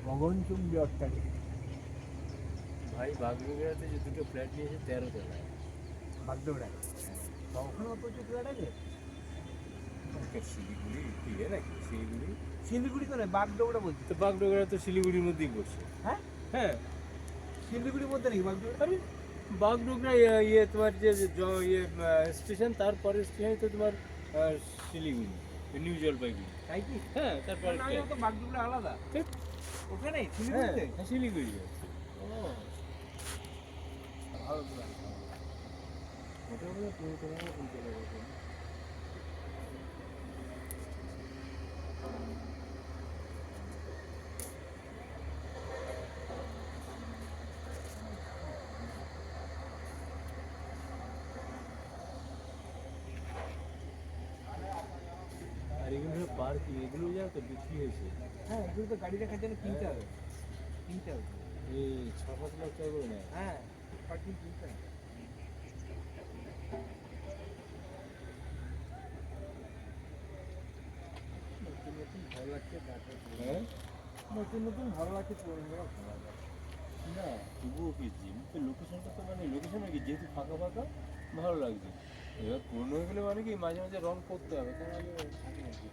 গগনচুম্বী অট্টালিকা। ভাই বাগডোগরাতে যে দুটো ফ্ল্যাট নিয়েছে 13 তলায়। বাগডোগরায় তখন অত উঁচু ফ্ল্যাট আছে? শিলিগুড়ি ইয়ে নাকি শিলিগুড়ি? শিলিগুড়ি তো নয়, বাগডোগরা বলছি। তো বাগডোগরা তো শিলিগুড়ির মধ্যেই পড়ছে। হ্যাঁ, হ্যাঁ, শিলিগুড়ির মধ্যে নাকি বাগডোগরা? আরে বাগডোগরা ইয়ে তোমার যে ইয়ে স্টেশন, তারপরে স্টেশন তো তোমার শিলিগুড়ি, নিউ জলপাইগুড়ি। তাই কি? হ্যাঁ, তারপরে না, আমি তো বাগডোগরা আলাদা ঠিক। ওখানে হ্যাঁ, শিলিগুড়িতে। শিলিগুড়ি আছে। ও, ভালো plan। মোটামুটি তুমি তোমার মতন চলে গেছে। আর এগুলো পার্কিং, এগুলো জানো তো বিক্রি হয়েছে। হ্যাঁ, এগুলো তো গাড়ি রাখার জন্য কিনতে হবে। কিনতে হবে। এই 6-7 লাখ টাকা করে নেয়। হ্যাঁ, পার্কিং কিনতে হবে। নতুন নতুন ভালো লাগছে, তারপর হ্যাঁ, নতুন নতুন ভালো লাগছে, পুরোনো ভালো লাগে না তবুও কি জিমতে লোকেশনটা তো মানে লোকেশন কি যেহেতু ফাঁকা ফাঁকা ভালো লাগছে। এবার পুরনো হয়ে গেলে মানে কি মাঝে মাঝে রং করতে হবে, তাহলে থাকে না কি।